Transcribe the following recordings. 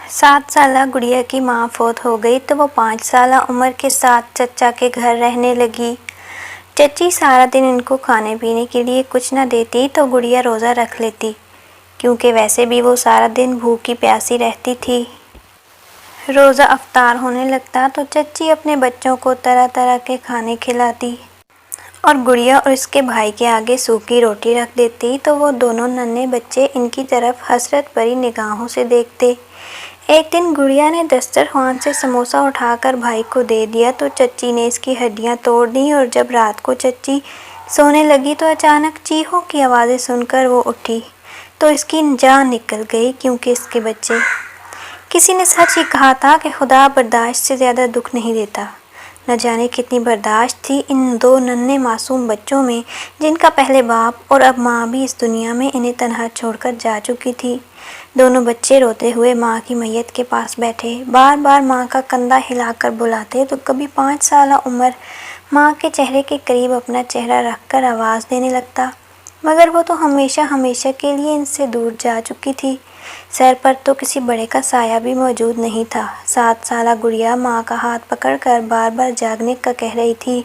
7 سالہ گڑیا کی ماں فوت ہو گئی تو وہ 5 سالہ عمر کے ساتھ چچا کے گھر رہنے لگی۔ چچی سارا دن ان کو کھانے پینے کے لیے کچھ نہ دیتی تو گڑیا روزہ رکھ لیتی، کیونکہ ویسے بھی وہ سارا دن بھوکی پیاسی رہتی تھی۔ روزہ افطار ہونے لگتا تو چچی اپنے بچوں کو طرح طرح کے کھانے کھلاتی اور گڑیا اور اس کے بھائی کے آگے سوکھی روٹی رکھ دیتی تو وہ دونوں ننھے بچے ان کی طرف حسرت بھری نگاہوں سے دیکھتے۔ ایک دن گڑیا نے دسترخوان سے سموسہ اٹھا کر بھائی کو دے دیا تو چچی نے اس کی ہڈیاں توڑ دیں، اور جب رات کو چچی سونے لگی تو اچانک چیخوں کی آوازیں سن کر وہ اٹھی تو اس کی جان نکل گئی، کیونکہ اس کے بچے۔ کسی نے سچ ہی کہا تھا کہ خدا برداشت سے زیادہ دکھ نہیں دیتا۔ نہ جانے کتنی برداشت تھی ان دو ننھے معصوم بچوں میں، جن کا پہلے باپ اور اب ماں بھی اس دنیا میں انہیں تنہا چھوڑ کر جا چکی تھی۔ دونوں بچے روتے ہوئے ماں کی میت کے پاس بیٹھے، بار بار ماں کا کندھا ہلا کر بلاتے تو کبھی 5 سالہ عمر ماں کے چہرے کے قریب اپنا چہرہ رکھ کر آواز دینے لگتا، مگر وہ تو ہمیشہ ہمیشہ کے لیے ان سے دور جا چکی تھی۔ سر پر تو کسی بڑے کا سایہ بھی موجود نہیں تھا۔ 7 سالہ گڑیا ماں کا ہاتھ پکڑ کر بار بار جاگنے کا کہہ رہی تھی۔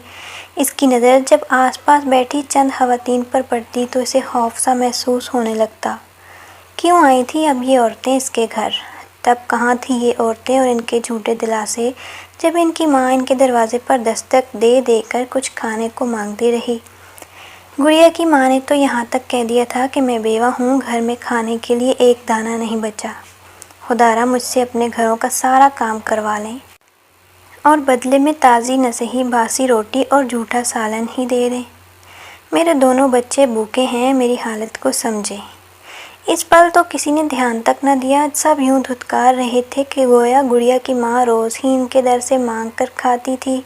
اس کی نظر جب آس پاس بیٹھی چند خواتین پر پڑتی تو اسے خوف سا محسوس ہونے لگتا۔ کیوں آئی تھی اب یہ عورتیں اس کے گھر؟ تب کہاں تھی یہ عورتیں اور ان کے جھوٹے دلاسے جب ان کی ماں ان کے دروازے پر دستک دے دے کر کچھ کھانے کو مانگتی رہی؟ گڑیا کی ماں نے تو یہاں تک کہہ دیا تھا کہ میں بیوہ ہوں، گھر میں کھانے کے لیے ایک دانہ نہیں بچا، خدارا مجھ سے اپنے گھروں کا سارا کام کروا لیں اور بدلے میں تازی نہ سہی باسی روٹی اور جھوٹا سالن ہی دے دیں۔ میرے دونوں بچے بھوکے ہیں، میری حالت کو سمجھیں۔ اس پل تو کسی نے دھیان تک نہ دیا، سب یوں دھتکار رہے تھے کہ گویا گڑیا کی ماں روز ہی ان کے در سے مانگ کر کھاتی تھی۔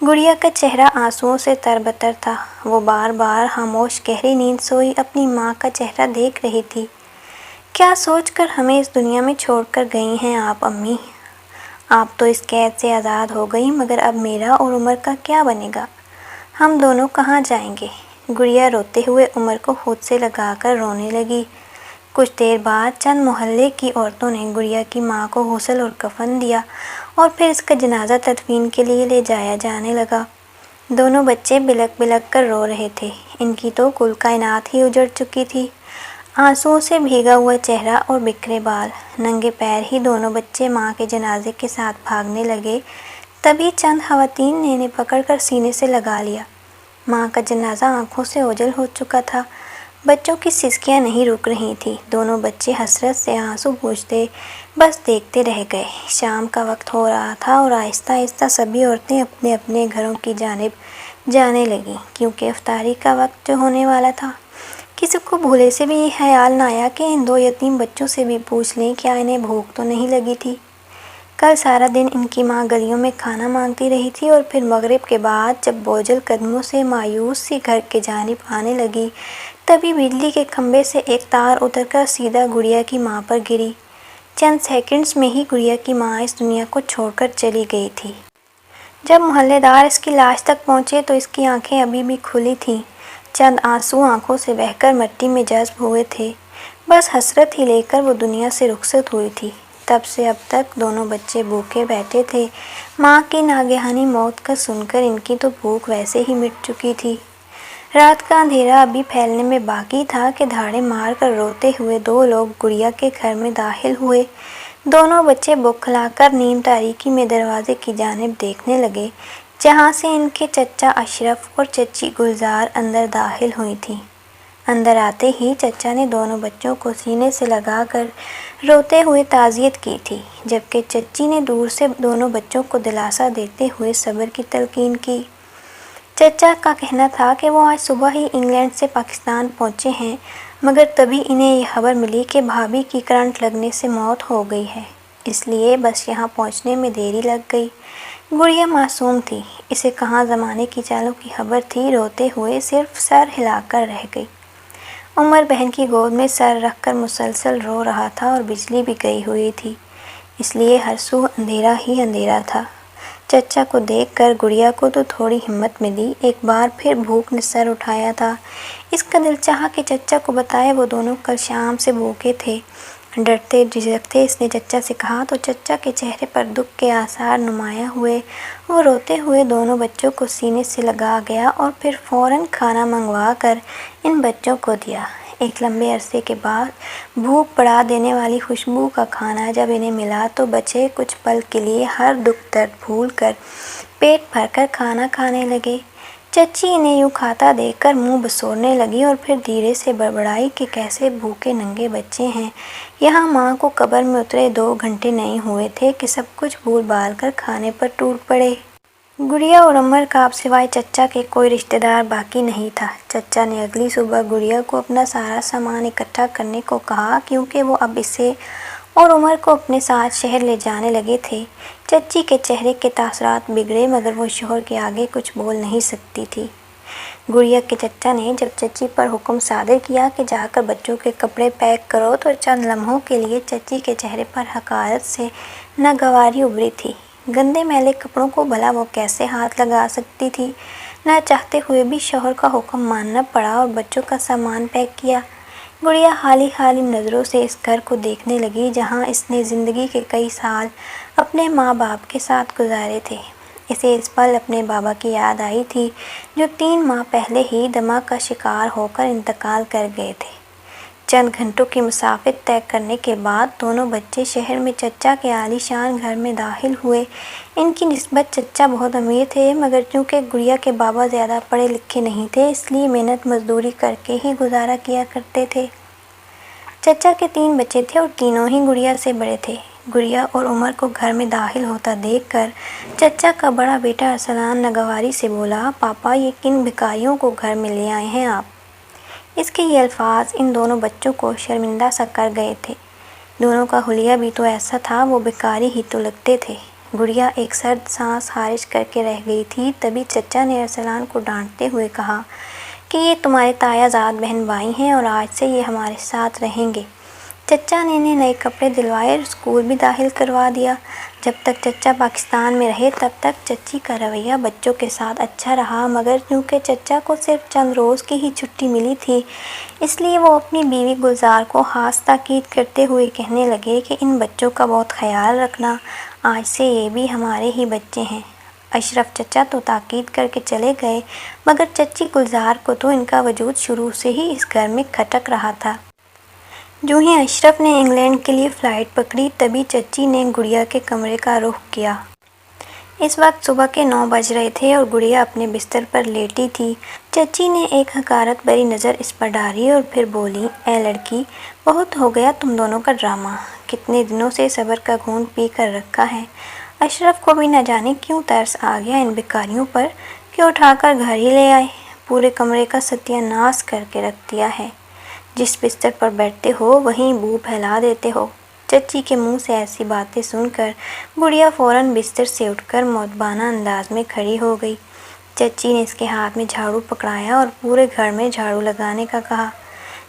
گڑیا کا چہرہ آنسوؤں سے تربتر تھا، وہ بار بار خاموش گہری نیند سوئی اپنی ماں کا چہرہ دیکھ رہی تھی۔ کیا سوچ کر ہمیں اس دنیا میں چھوڑ کر گئی ہیں آپ امی؟ آپ تو اس قید سے آزاد ہو گئی، مگر اب میرا اور عمر کا کیا بنے گا؟ ہم دونوں کہاں جائیں گے؟ گڑیا روتے ہوئے عمر کو خود سے لگا کر رونے لگی۔ کچھ دیر بعد چند محلے کی عورتوں نے گڑیا کی ماں کو غسل اور کفن دیا اور پھر اس کا جنازہ تدفین کے لیے لے جایا جانے لگا۔ دونوں بچے بلک بلک کر رو رہے تھے، ان کی تو کل کائنات ہی اجڑ چکی تھی۔ آنسوؤں سے بھیگا ہوا چہرہ اور بکھرے بال، ننگے پیر ہی دونوں بچے ماں کے جنازے کے ساتھ بھاگنے لگے۔ تبھی چند خواتین نے انہیں پکڑ کر سینے سے لگا لیا۔ ماں کا جنازہ آنکھوں سے اوجھل ہو چکا تھا، بچوں کی سسکیاں نہیں رک رہی تھیں۔ دونوں بچے حسرت سے آنسو پوچھتے بس دیکھتے رہ گئے۔ شام کا وقت ہو رہا تھا اور آہستہ آہستہ سبھی عورتیں اپنے اپنے گھروں کی جانب جانے لگیں، کیونکہ افطاری کا وقت جو ہونے والا تھا۔ کسی کو بھولے سے بھی یہ خیال نہ آیا کہ ان 2 یتیم بچوں سے بھی پوچھ لیں کیا انہیں بھوک تو نہیں لگی تھی۔ کل سارا دن ان کی ماں گلیوں میں کھانا مانگتی رہی تھی، اور پھر مغرب کے بعد جب بوجھل قدموں سے مایوس سی گھر کے جانب آنے لگی، تبھی بجلی کے کھمبے سے ایک تار اتر کر سیدھا گڑیا کی ماں پر گری۔ چند سیکنڈز میں ہی گڑیا کی ماں اس دنیا کو چھوڑ کر چلی گئی تھی۔ جب محلے دار اس کی لاش تک پہنچے تو اس کی آنکھیں ابھی بھی کھلی تھیں، چند آنسو آنکھوں سے بہہ کر مٹی میں جذب ہوئے تھے، بس حسرت ہی لے کر وہ دنیا سے رخصت ہوئی تھی۔ تب سے اب تک دونوں بچے بھوکے بیٹھے تھے۔ ماں کی ناگہانی موت کا سن کر ان کی تو بھوک ویسے ہی مٹ چکی تھی۔ رات کا اندھیرا ابھی پھیلنے میں باقی تھا کہ دھاڑے مار کر روتے ہوئے 2 لوگ گڑیا کے گھر میں داخل ہوئے۔ دونوں بچے بوکھلا کر نیم تاریکی میں دروازے کی جانب دیکھنے لگے، جہاں سے ان کے چچا اشرف اور چچی گلزار اندر داخل ہوئی تھیں۔ اندر آتے ہی چچا نے دونوں بچوں کو سینے سے لگا کر روتے ہوئے تعزیت کی تھی، جبکہ چچی نے دور سے دونوں بچوں کو دلاسا دیتے ہوئے صبر کی تلقین کی۔ چچا کا کہنا تھا کہ وہ آج صبح ہی انگلینڈ سے پاکستان پہنچے ہیں، مگر تبھی انہیں یہ خبر ملی کہ بھابھی کی کرنٹ لگنے سے موت ہو گئی ہے، اس لیے بس یہاں پہنچنے میں دیری لگ گئی۔ گڑیا معصوم تھی، اسے کہاں زمانے کی چالوں کی خبر تھی، روتے ہوئے صرف سر ہلا کر رہ گئی۔ عمر بہن کی گود میں سر رکھ کر مسلسل رو رہا تھا، اور بجلی بھی گئی ہوئی تھی، اس لیے ہر سو اندھیرا ہی اندھیرا تھا۔ چچا کو دیکھ کر گڑیا کو تو تھوڑی ہمت ملی، ایک بار پھر بھوک نے سر اٹھایا تھا۔ اس کا دل چاہا کہ چچا کو بتائے وہ دونوں کل شام سے بھوکے تھے۔ ڈرتے جھجکتے اس نے چچا سے کہا تو چچا کے چہرے پر دکھ کے آثار نمایاں ہوئے۔ وہ روتے ہوئے دونوں بچوں کو سینے سے لگا گیا اور پھر فوراً کھانا منگوا کر ان بچوں کو دیا۔ ایک لمبے عرصے کے بعد بھوک بڑھا دینے والی خوشبو کا کھانا جب انہیں ملا تو بچے کچھ پل کے لیے ہر دکھ درد بھول کر پیٹ بھر کر کھانا کھانے لگے۔ چچی انہیں یوں کھاتا دیکھ کر منہ بسوڑنے لگی اور پھر دھیرے سے بڑبڑائی کہ کیسے بھوکے ننگے بچے ہیں، یہاں ماں کو قبر میں اترے 2 گھنٹے نہیں ہوئے تھے کہ سب کچھ بھول بھال کر کھانے پر ٹوٹ پڑے۔ گڑیا اور عمر کا اب سوائے چچا کے کوئی رشتہ دار باقی نہیں تھا۔ چچا نے اگلی صبح گڑیا کو اپنا سارا سامان اکٹھا کرنے کو کہا کیونکہ وہ اب اسے اور عمر کو اپنے ساتھ شہر لے جانے لگے تھے۔ چچی کے چہرے کے تاثرات بگڑے مگر وہ شوہر کے آگے کچھ بول نہیں سکتی تھی۔ گڑیا کے چچا نے جب چچی پر حکم صادر کیا کہ جا کر بچوں کے کپڑے پیک کرو تو چند لمحوں کے لیے چچی کے چہرے پر حقارت سے ناگواری ابھری تھی۔ گندے میلے کپڑوں کو بھلا وہ کیسے ہاتھ لگا سکتی تھی؟ نہ چاہتے ہوئے بھی شوہر کا حکم ماننا پڑا اور بچوں کا سامان پیک کیا۔ گڑیا حالی حالی نظروں سے اس گھر کو دیکھنے لگی جہاں اس نے زندگی کے کئی سال اپنے ماں باپ کے ساتھ گزارے تھے۔ اسے اس پل اپنے بابا کی یاد آئی تھی جو 3 ماہ پہلے ہی دمہ کا شکار ہو کر انتقال کر گئے تھے۔ چند گھنٹوں کی مسافت طے کرنے کے بعد دونوں بچے شہر میں چچا کے عالی شان گھر میں داخل ہوئے۔ ان کی نسبت چچا بہت امیر تھے مگر چونکہ گڑیا کے بابا زیادہ پڑھے لکھے نہیں تھے اس لیے محنت مزدوری کر کے ہی گزارا کیا کرتے تھے۔ چچا کے 3 بچے تھے اور تینوں ہی گڑیا سے بڑے تھے۔ گڑیا اور عمر کو گھر میں داخل ہوتا دیکھ کر چچا کا بڑا بیٹا ارسلان ناگواری سے بولا، پاپا یہ کن بھکاریوں کو گھر میں لے آئے ہیں آپ؟ اس کے یہ الفاظ ان دونوں بچوں کو شرمندہ سا کر گئے تھے۔ دونوں کا حلیہ بھی تو ایسا تھا، وہ بھکاری ہی تو لگتے تھے۔ گڑیا ایک سرد سانس خارج کر کے رہ گئی تھی، تبھی چچا نے ارسلان کو ڈانٹتے ہوئے کہا کہ یہ تمہارے تایا زاد بہن بھائی ہیں اور آج سے یہ ہمارے ساتھ رہیں گے۔ چچا نے انہیں نئے کپڑے دلوائے اور اسکول بھی داخل کروا دیا۔ جب تک چچا پاکستان میں رہے تب تک چچی کا رویہ بچوں کے ساتھ اچھا رہا مگر چونکہ چچا کو صرف چند روز کی ہی چھٹی ملی تھی اس لیے وہ اپنی بیوی گلزار کو خاص تاکید کرتے ہوئے کہنے لگے کہ ان بچوں کا بہت خیال رکھنا، آج سے یہ بھی ہمارے ہی بچے ہیں۔ اشرف چچا تو تاکید کر کے چلے گئے مگر چچی گلزار کو تو ان کا وجود شروع سے ہی اس گھر میں کھٹک رہا تھا۔ جو ہی اشرف نے انگلینڈ کے لیے فلائٹ پکڑی تبھی چچی نے گڑیا کے کمرے کا رخ کیا۔ اس وقت صبح کے 9 بج رہے تھے اور گڑیا اپنے بستر پر لیٹی تھی۔ چچی نے ایک حقارت بھری نظر اس پر ڈالی اور پھر بولی، اے لڑکی، بہت ہو گیا تم دونوں کا ڈرامہ، کتنے دنوں سے صبر کا گھونٹ پی کر رکھا ہے۔ اشرف کو بھی نہ جانے کیوں ترس آ گیا ان بھکاریوں پر کہ اٹھا کر گھر ہی لے آئے، پورے کمرے کا ستیہ ناش کر کے رکھ دیا ہے، جس بستر پر بیٹھتے ہو وہیں بو پھیلا دیتے ہو۔ چچی کے منہ سے ایسی باتیں سن کر گڑیا فوراً بستر سے اٹھ کر مؤدبانہ انداز میں کھڑی ہو گئی۔ چچی نے اس کے ہاتھ میں جھاڑو پکڑایا اور پورے گھر میں جھاڑو لگانے کا کہا۔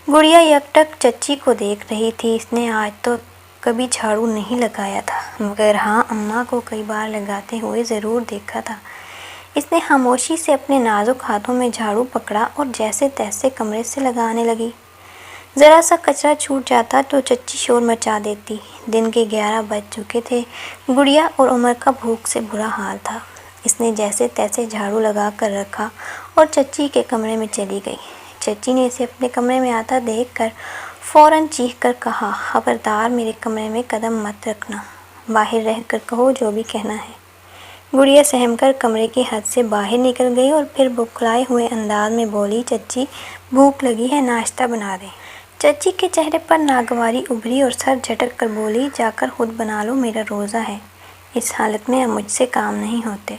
گڑیا یکٹک چچی کو دیکھ رہی تھی، اس نے آج تو کبھی جھاڑو نہیں لگایا تھا مگر ہاں اماں کو کئی بار لگاتے ہوئے ضرور دیکھا تھا۔ اس نے خاموشی سے اپنے نازک ہاتھوں میں جھاڑو پکڑا اور جیسے تیسے کمرے سے لگانے لگی۔ ذرا سا کچرا چھوٹ جاتا تو چچی شور مچا دیتی۔ دن کے 11 بج چکے تھے۔ گڑیا اور عمر کا بھوک سے برا حال تھا۔ اس نے جیسے تیسے جھاڑو لگا کر رکھا اور چچی کے کمرے میں چلی گئی۔ چچی نے اسے اپنے کمرے میں آتا دیکھ کر فوراً چیخ کر کہا، خبردار میرے کمرے میں قدم مت رکھنا، باہر رہ کر کہو جو بھی کہنا ہے۔ گڑیا سہم کر کمرے کی حد سے باہر نکل گئی اور پھر بوکھلائے ہوئے انداز میں بولی، چچی بھوک لگی ہے، ناشتہ بنا دیں۔ چچی کے چہرے پر ناگواری ابھری اور سر جھٹک کر بولی، جا کر خود بنا لو، میرا روزہ ہے، اس حالت میں اب مجھ سے کام نہیں ہوتے۔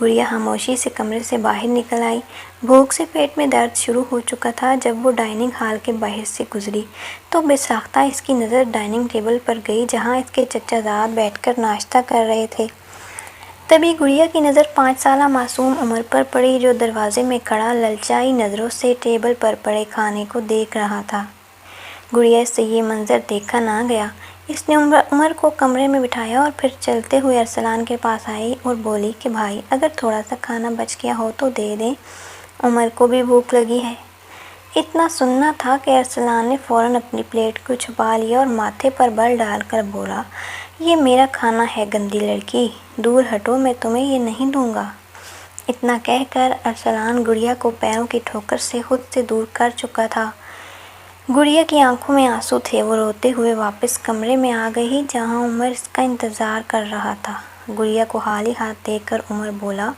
گڑیا خاموشی سے کمرے سے باہر نکل آئی۔ بھوک سے پیٹ میں درد شروع ہو چکا تھا۔ جب وہ ڈائننگ ہال کے باہر سے گزری تو بے ساختہ اس کی نظر ڈائننگ ٹیبل پر گئی جہاں اس کے چچا زاد بیٹھ کر ناشتہ کر رہے تھے۔ تبھی گڑیا کی نظر 5 سالہ معصوم عمر پر پڑی جو دروازے میں کھڑا للچائی نظروں سے ٹیبل پر پڑے کھانے کو دیکھ رہا تھا۔ گڑیا سے یہ منظر دیکھا نہ گیا۔ اس نے عمر کو کمرے میں بٹھایا اور پھر چلتے ہوئے ارسلان کے پاس آئی اور بولی کہ بھائی اگر تھوڑا سا کھانا بچ گیا ہو تو دے دیں، عمر کو بھی بھوک لگی ہے۔ اتنا سننا تھا کہ ارسلان نے فوراً اپنی پلیٹ کو چھپا لیا اور ماتھے پر بل ڈال کر بولا، یہ میرا کھانا ہے گندی لڑکی، دور ہٹو، میں تمہیں یہ نہیں دوں گا۔ اتنا کہہ کر ارسلان گڑیا کو پیروں کی ٹھوکر سے خود سے دور کر چکا تھا۔ گڑیا کی آنکھوں میں آنسو تھے، وہ روتے ہوئے واپس کمرے میں آ گئی جہاں عمر اس کا انتظار کر رہا تھا۔ گڑیا کو خالی ہاتھ دیکھ کر عمر بولا،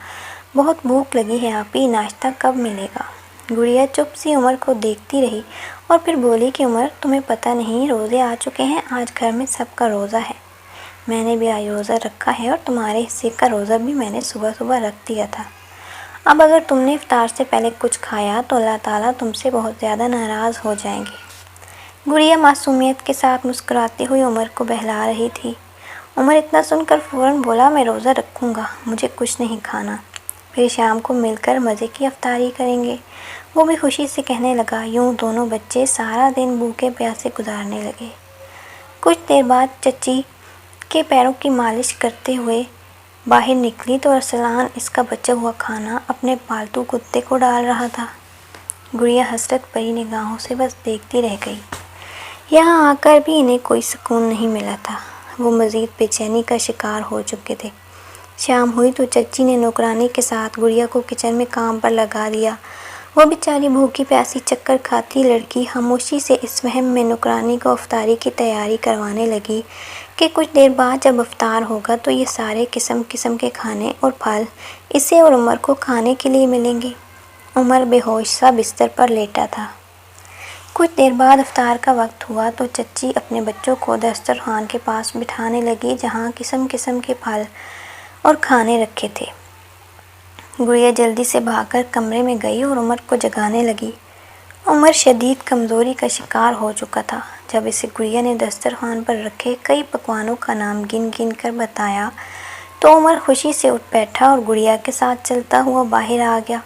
بہت بھوک لگی ہے آپی، ناشتہ کب ملے گا؟ گڑیا چپ سی عمر کو دیکھتی رہی اور پھر بولی کہ عمر، تمہیں پتہ نہیں روزے آ چکے ہیں، آج گھر میں سب کا روزہ ہے۔ میں نے بھی آج روزہ رکھا ہے اور تمہارے حصے کا روزہ بھی میں نے صبح صبح رکھ دیا تھا۔ اب اگر تم نے افطار سے پہلے کچھ کھایا تو اللہ تعالیٰ تم سے بہت زیادہ ناراض ہو جائیں گے۔ گڑیا معصومیت کے ساتھ مسکراتی ہوئی عمر کو بہلا رہی تھی۔ عمر اتنا سن کر فوراً بولا، میں روزہ رکھوں گا، مجھے کچھ نہیں کھانا، پھر شام کو مل کر مزے کی افطاری کریں گے۔ وہ بھی خوشی سے کہنے لگا۔ یوں دونوں بچے سارا دن بھوکے پیاسے گزارنے لگے۔ کچھ دیر بعد چچی کے پیروں کی مالش کرتے ہوئے باہر نکلی تو ارسلان اس کا بچا ہوا کھانا اپنے پالتو کتے کو ڈال رہا تھا۔ گڑیا حسرت بھری نگاہوں سے بس دیکھتی رہ گئی۔ یہاں آ کر بھی انہیں کوئی سکون نہیں ملا تھا، وہ مزید بے چینی کا شکار ہو چکے تھے۔ شام ہوئی تو چچی نے نوکرانی کے ساتھ گڑیا کو کچن میں کام پر لگا دیا۔ وہ بیچاری بھوکی پیاسی چکر کھاتی لڑکی خاموشی سے اس وہم میں نوکرانی کو افطاری کی تیاری کروانے لگی کہ کچھ دیر بعد جب افطار ہوگا تو یہ سارے قسم قسم کے کھانے اور پھل اسے اور عمر کو کھانے کے لیے ملیں گے۔ عمر بے ہوش سا بستر پر لیٹا تھا۔ کچھ دیر بعد افطار کا وقت ہوا تو چچی اپنے بچوں کو دسترخوان کے پاس بٹھانے لگی جہاں قسم قسم کے پھل اور کھانے رکھے تھے۔ گڑیا جلدی سے بھاگ کر کمرے میں گئی اور عمر کو جگانے لگی۔ عمر شدید کمزوری کا شکار ہو چکا تھا۔ جب اسے گڑیا نے دسترخوان پر رکھے کئی پکوانوں کا نام گن گن کر بتایا تو عمر خوشی سے اٹھ بیٹھا اور گڑیا کے ساتھ چلتا ہوا باہر آ گیا۔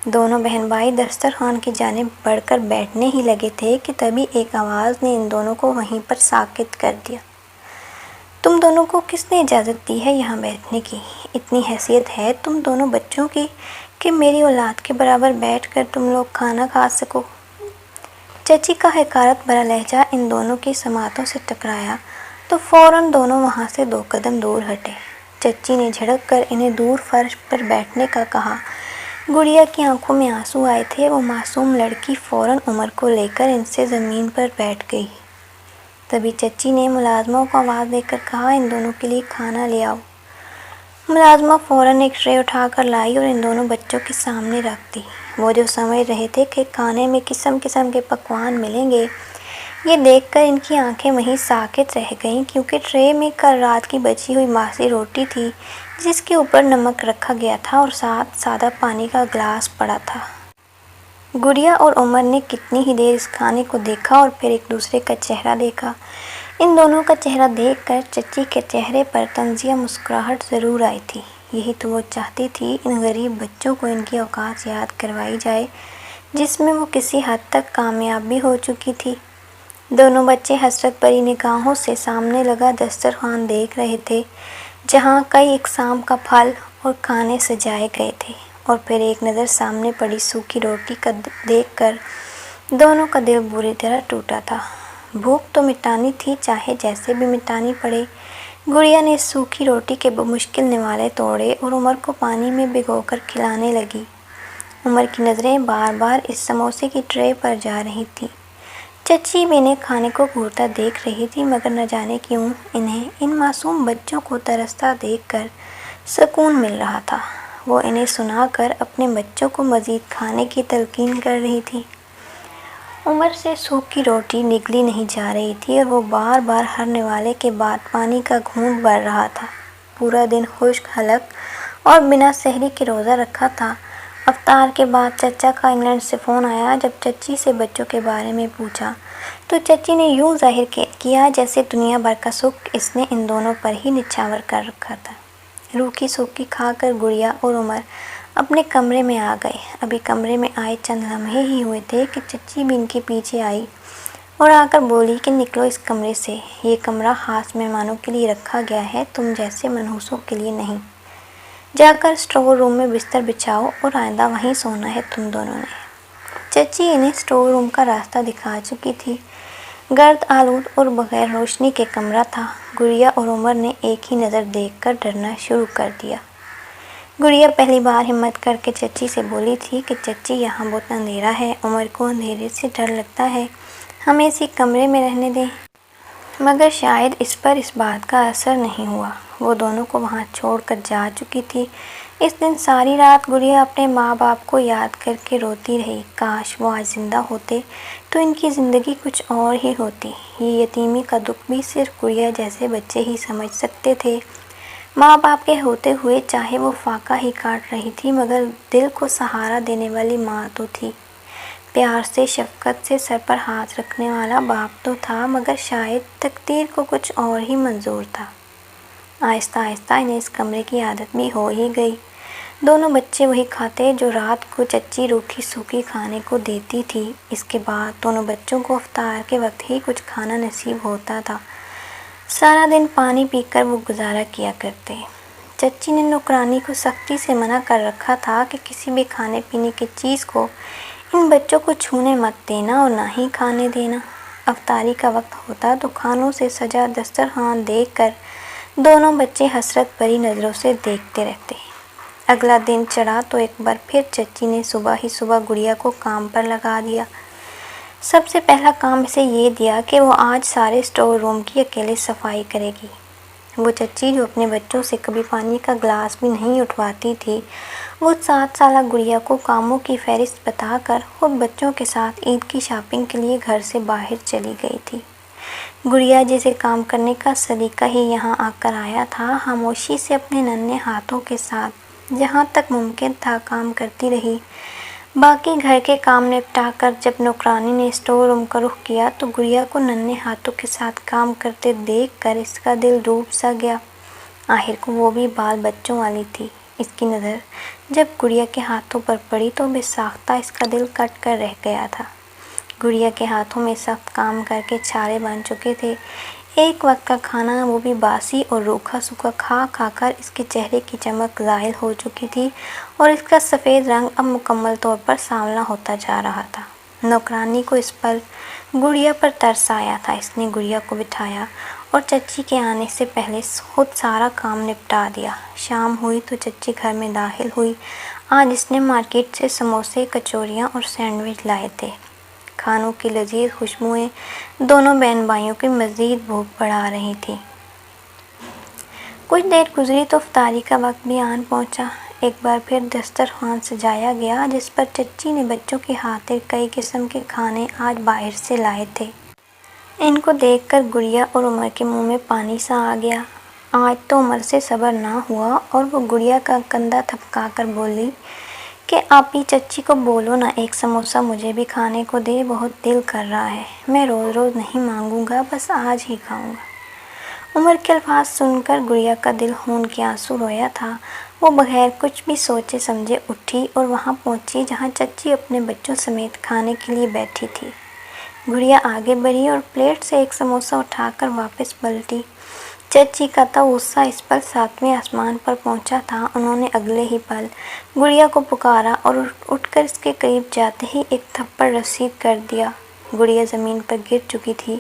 دونوں بہن بھائی دسترخوان کی جانب بڑھ کر بیٹھنے ہی لگے تھے کہ تبھی ایک آواز نے ان دونوں کو وہیں پر ساکت کر دیا۔ تم دونوں کو کس نے اجازت دی ہے یہاں بیٹھنے کی؟ اتنی حیثیت ہے تم دونوں بچوں کی کہ میری اولاد کے برابر بیٹھ کر تم لوگ کھانا کھا سکو؟ چچی کا حقارت بھرا لہجہ ان دونوں کی سماعتوں سے ٹکرایا تو فوراً دونوں وہاں سے 2 قدم دور ہٹے۔ چچی نے جھڑک کر انہیں دور فرش پر بیٹھنے کا کہا۔ گڑیا کی آنکھوں میں آنسو آئے تھے، وہ معصوم لڑکی فوراً عمر کو لے کر ان سے زمین پر بیٹھ گئی۔ تبھی چچی نے ملازمہ کو آواز دے کر کہا، ان دونوں کے لیے کھانا لے آؤ۔ ملازمہ فوراً ایک ٹرے اٹھا کر لائی اور ان دونوں بچوں کے سامنے رکھ دی۔ وہ جو سمجھ رہے تھے کہ کھانے میں قسم قسم کے پکوان ملیں گے، یہ دیکھ کر ان کی آنکھیں وہیں ساکت رہ گئیں کیونکہ ٹرے میں کل رات کی بچی ہوئی باسی روٹی تھی جس کے اوپر نمک رکھا گیا تھا اور ساتھ سادہ پانی کا گلاس پڑا تھا۔ گڑیا اور عمر نے کتنی ہی دیر اس کھانے کو دیکھا اور پھر ایک دوسرے کا چہرہ دیکھا۔ ان دونوں کا چہرہ دیکھ کر چچی کے چہرے پر طنزیہ مسکراہٹ ضرور آئی تھی۔ یہی تو وہ چاہتی تھی، ان غریب بچوں کو ان کی اوقات یاد کروائی جائے جس میں وہ کسی حد تک کامیاب بھی ہو چکی تھی۔ دونوں بچے حسرت بھری نگاہوں سے سامنے لگا دسترخوان دیکھ رہے تھے جہاں کئی اقسام کا پھل اور کھانے سجائے گئے تھے اور پھر ایک نظر سامنے پڑی سوکھی روٹی کا دیکھ کر دونوں کا دل بری طرح ٹوٹا تھا۔ بھوک تو مٹانی تھی، چاہے جیسے بھی مٹانی پڑے۔ گڑیا نے سوکھی روٹی کے بمشکل نوالے توڑے اور عمر کو پانی میں بھگو کر کھلانے لگی۔ عمر کی نظریں بار بار اس سموسے کی ٹرے پر جا رہی تھیں۔ چچی بھی انہیں کھانے کو گھورتا دیکھ رہی تھی مگر نہ جانے کیوں انہیں ان معصوم بچوں کو ترستا دیکھ کر سکون مل رہا تھا۔ وہ انہیں سنا کر اپنے بچوں کو مزید کھانے کی تلقین کر رہی تھی۔ عمر سے سوکھی روٹی نگلی نہیں جا رہی تھی اور وہ بار بار ہر نوالے کے بعد پانی کا گھونٹ بھر رہا تھا۔ پورا دن خشک حلق اور بنا سحری کے روزہ رکھا تھا۔ افطار کے بعد چچا کا انگلینڈ سے فون آیا۔ جب چچی سے بچوں کے بارے میں پوچھا تو چچی نے یوں ظاہر کیا جیسے دنیا بھر کا سکھ اس نے ان دونوں پر ہی نچھاور کر رکھا تھا۔ روکھی سوکھی کھا کر گڑیا اور عمر اپنے کمرے میں آ گئے۔ ابھی کمرے میں آئے چند لمحے ہی ہوئے تھے کہ چچی بھی ان کے پیچھے آئی اور آ کر بولی کہ نکلو اس کمرے سے، یہ کمرہ خاص مہمانوں کے لیے رکھا گیا ہے، تم جیسے منحوسوں کے لیے نہیں۔ جا کر اسٹور روم میں بستر بچھاؤ اور آئندہ وہیں سونا ہے تم دونوں نے۔ چچی انہیں اسٹور روم کا راستہ دکھا چکی تھی۔ گرد آلود اور بغیر روشنی کے کمرہ تھا۔ گڑیا اور عمر نے ایک ہی نظر دیکھ کر ڈرنا شروع کر دیا۔ گڑیا پہلی بار ہمت کر کے چچی سے بولی تھی کہ چچی یہاں بہت اندھیرا ہے، عمر کو اندھیرے سے ڈر لگتا ہے، ہمیں اسی کمرے میں رہنے دیں۔ مگر شاید اس پر اس بات کا اثر نہیں ہوا، وہ دونوں کو وہاں چھوڑ کر جا چکی تھی۔ اس دن ساری رات گڑیا اپنے ماں باپ کو یاد کر کے روتی رہی، کاش وہ آج زندہ ہوتے تو ان کی زندگی کچھ اور ہی ہوتی۔ یہ یتیمی کا دکھ بھی صرف گڑیا جیسے بچے ہی سمجھ سکتے تھے۔ ماں باپ کے ہوتے ہوئے چاہے وہ فاقہ ہی کاٹ رہی تھی، مگر دل کو سہارا دینے والی ماں تو تھی، پیار سے شفقت سے سر پر ہاتھ رکھنے والا باپ تو تھا، مگر شاید تقدیر کو کچھ اور ہی منظور تھا۔ آہستہ آہستہ انہیں اس کمرے کی عادت بھی ہو ہی گئی۔ دونوں بچے وہی کھاتے جو رات کو چچی روکھی سوکھی کھانے کو دیتی تھی۔ اس کے بعد دونوں بچوں کو افطار کے وقت ہی کچھ کھانا نصیب ہوتا تھا۔ سارا دن پانی پی کر وہ گزارا کیا کرتے۔ چچی نے نوکرانی کو سختی سے منع کر رکھا تھا کہ کسی بھی کھانے پینے کی چیز کو ان بچوں کو چھونے مت دینا اور نہ ہی کھانے دینا۔ افطاری کا وقت ہوتا تو کھانوں سے سجا دسترخوان دیکھ کر دونوں بچے حسرت بھری نظروں سے دیکھتے رہتے۔ اگلا دن چڑھا تو ایک بار پھر چچی نے صبح ہی صبح گڑیا کو کام پر لگا دیا۔ سب سے پہلا کام اسے یہ دیا کہ وہ آج سارے اسٹور روم کی اکیلے صفائی کرے گی۔ وہ چچی جو اپنے بچوں سے کبھی پانی کا گلاس بھی نہیں اٹھواتی تھی، وہ 7 سالہ گڑیا کو کاموں کی فہرست بتا کر خود بچوں کے ساتھ عید کی شاپنگ کے لیے گھر سے باہر چلی گئی تھی۔ گڑیا جسے کام کرنے کا سلیقہ ہی یہاں آ کر آیا تھا، خاموشی سے اپنے ننھے ہاتھوں کے ساتھ جہاں تک ممکن تھا کام کرتی رہی۔ باقی گھر کے کام نپٹا کر جب نوکرانی نے اسٹور روم کا رخ کیا تو گڑیا کو ننھے ہاتھوں کے ساتھ کام کرتے دیکھ کر اس کا دل ڈوب سا گیا۔ آخر کو وہ بھی بال بچوں والی تھی۔ اس کی نظر جب گڑیا کے ہاتھوں پر پڑی تو بے ساختہ اس کا دل کٹ کر رہ گیا تھا۔ گڑیا کے ہاتھوں میں سخت کام کر کے چھالے بن چکے تھے۔ ایک وقت کا کھانا وہ بھی باسی اور روکھا سوکھا کھا کھا کر اس کے چہرے کی چمک زائل ہو چکی تھی اور اس کا سفید رنگ اب مکمل طور پر سانولا ہوتا جا رہا تھا۔ نوکرانی کو اس پر گڑیا پر ترس آیا تھا۔ اس نے گڑیا کو بٹھایا اور چچی کے آنے سے پہلے خود سارا کام نپٹا دیا۔ شام ہوئی تو چچی گھر میں داخل ہوئی۔ آج اس نے مارکیٹ سے سموسے، کچوریاں اور سینڈوچ لائے تھے۔ کھانوں کی لذیذ خوشبوئیں دونوں بہن بھائیوں کی مزید بھوک بڑھا رہی تھیں۔ کچھ دیر گزری تو افطاری کا وقت بھی آن پہنچا۔ ایک بار پھر دسترخوان سجایا گیا جس پر چچی نے بچوں کی خاطر کئی قسم کے کھانے آج باہر سے لائے تھے۔ ان کو دیکھ کر گڑیا اور عمر کے منہ میں پانی سا آ گیا۔ آج تو عمر سے صبر نہ ہوا اور وہ گڑیا کا کندھا تھپکا کر بولی کہ آپی چچی کو بولو نا ایک سموسہ مجھے بھی کھانے کو دے، بہت دل کر رہا ہے، میں روز روز نہیں مانگوں گا، بس آج ہی کھاؤں گا۔ عمر کے الفاظ سن کر گڑیا کا دل خون کے آنسو رویا تھا۔ وہ بغیر کچھ بھی سوچے سمجھے اٹھی اور وہاں پہنچی جہاں چچی اپنے بچوں سمیت کھانے کے لیے بیٹھی تھی۔ گڑیا آگے بڑھی اور پلیٹ سے ایک سموسہ اٹھا کر واپس پلٹی۔ چچی کا تو غصہ اس پل 7ویں آسمان پر پہنچا تھا۔ انہوں نے اگلے ہی پل گڑیا کو پکارا اور اٹھ کر اس کے قریب جاتے ہی ایک تھپڑ رسید کر دیا۔ گڑیا زمین پر گر چکی تھی۔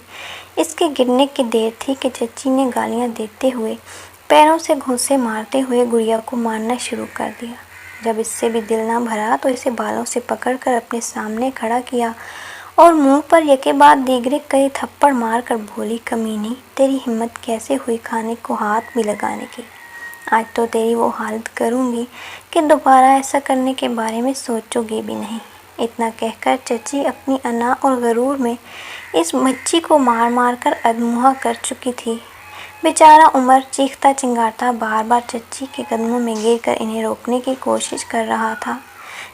اس کے گرنے کی دیر تھی کہ چچی نے گالیاں دیتے ہوئے، پیروں سے گھونسے مارتے ہوئے گڑیا کو مارنا شروع کر دیا۔ جب اس سے بھی دل نہ بھرا تو اسے بالوں سے پکڑ کر اپنے سامنے کھڑا کیا اور منہ پر یکے بعد دیگرے کئی تھپڑ مار کر بولی، کمینی، تیری ہمت کیسے ہوئی کھانے کو ہاتھ بھی لگانے کی؟ آج تو تیری وہ حالت کروں گی کہ دوبارہ ایسا کرنے کے بارے میں سوچو گی بھی نہیں۔ اتنا کہہ کر چچی اپنی انا اور غرور میں اس بچی کو مار مار کر ادموہا کر چکی تھی۔ بیچارہ عمر چیختا چنگاڑتا بار بار چچی کے قدموں میں گر کر انہیں روکنے کی کوشش کر رہا تھا۔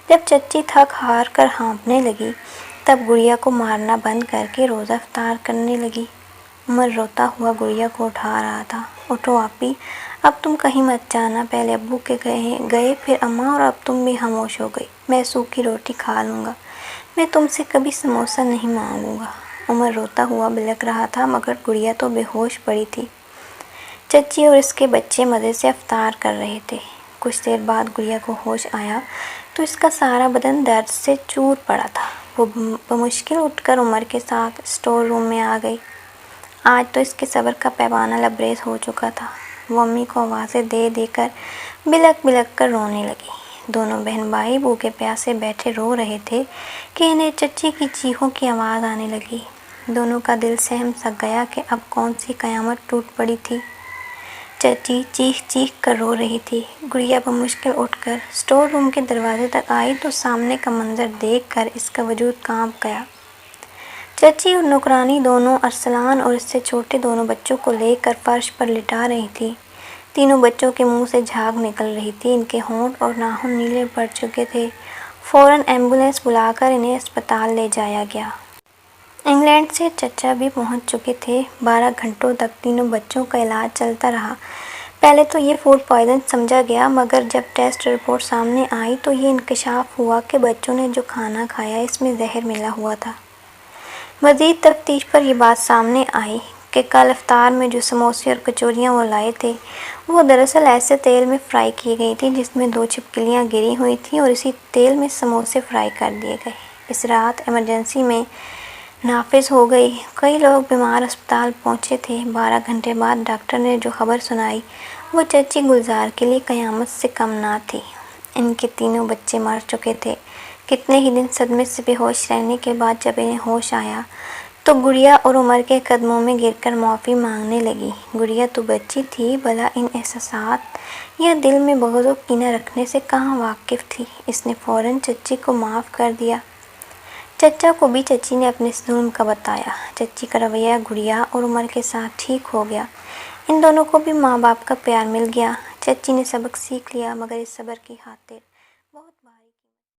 جب چچی تھک ہار کر ہانپنے لگی تب گڑیا کو مارنا بند کر کے روزہ افطار کرنے لگی۔ عمر روتا ہوا گڑیا کو اٹھا رہا تھا۔ اٹھو آپی، اب تم کہیں مت جانا، پہلے ابو کے گئے پھر اماں اور اب تم بھی خاموش ہو گئی، میں سوکھی روٹی کھا لوں گا، میں تم سے کبھی سموسہ نہیں مانگوں گا۔ عمر روتا ہوا بلک رہا تھا مگر گڑیا تو بے ہوش پڑی تھی۔ چچی اور اس کے بچے مزے سے افطار کر رہے تھے۔ کچھ دیر بعد گڑیا کو ہوش آیا تو اس کا سارا بدن درد سے چور پڑا تھا۔ وہ بمشکل اٹھ کر عمر کے ساتھ اسٹور روم میں آ گئی۔ آج تو اس کے صبر کا پیمانہ لبریز ہو چکا تھا۔ وہ امی کو آوازیں دے دے کر بلک بلک کر رونے لگی۔ دونوں بہن بھائی بھوکے پیاسے بیٹھے رو رہے تھے کہ انہیں چچی کی چیخوں کی آواز آنے لگی۔ دونوں کا دل سہم سا گیا کہ اب کون سی قیامت ٹوٹ پڑی تھی۔ چچی چیخ چیخ کر رو رہی تھی۔ گڑیا بمشکل اٹھ کر اسٹور روم کے دروازے تک آئی تو سامنے کا منظر دیکھ کر اس کا وجود کانپ گیا۔ چچی اور نوکرانی دونوں ارسلان اور اس سے چھوٹے دونوں بچوں کو لے کر فرش پر لٹا رہی تھی۔ تینوں بچوں کے منہ سے جھاگ نکل رہی تھی، ان کے ہونٹ اور ناخن نیلے پڑ چکے تھے۔ فوراً ایمبولینس بلا کر انہیں اسپتال لے جایا گیا۔ انگلینڈ سے چچا بھی پہنچ چکے تھے۔ 12 گھنٹوں تک تینوں بچوں کا علاج چلتا رہا۔ پہلے تو یہ فوڈ پوائزن سمجھا گیا، مگر جب ٹیسٹ رپورٹ سامنے آئی تو یہ انکشاف ہوا کہ بچوں نے جو کھانا کھایا اس میں زہر ملا ہوا تھا۔ مزید تفتیش پر یہ بات سامنے آئی کہ کل افطار میں جو سموسے اور کچوریاں وہ لائے تھے وہ دراصل ایسے تیل میں فرائی کی گئی تھی جس میں 2 چھپکلیاں گری ہوئی تھیں اور اسی تیل میں سموسے فرائی کر دیے گئے۔ اس رات ایمرجنسی میں نافذ ہو گئی۔ کئی لوگ بیمار اسپتال پہنچے تھے۔ 12 گھنٹے بعد ڈاکٹر نے جو خبر سنائی وہ چچی گلزار کے لیے قیامت سے کم نہ تھی۔ ان کے تینوں بچے مر چکے تھے۔ کتنے ہی دن صدمے سے بے ہوش رہنے کے بعد جب انہیں ہوش آیا تو گڑیا اور عمر کے قدموں میں گر کر معافی مانگنے لگی۔ گڑیا تو بچی تھی، بھلا ان احساسات یا دل میں بغض و کینہ رکھنے سے کہاں واقف تھی۔ اس نے فوراً چچی کو معاف کر دیا۔ چچا کو بھی چچی نے اپنے ظلم کا بتایا۔ چچی کا رویہ گڑیا اور عمر کے ساتھ ٹھیک ہو گیا۔ ان دونوں کو بھی ماں باپ کا پیار مل گیا۔ چچی نے سبق سیکھ لیا، مگر اس صبر کی خاطر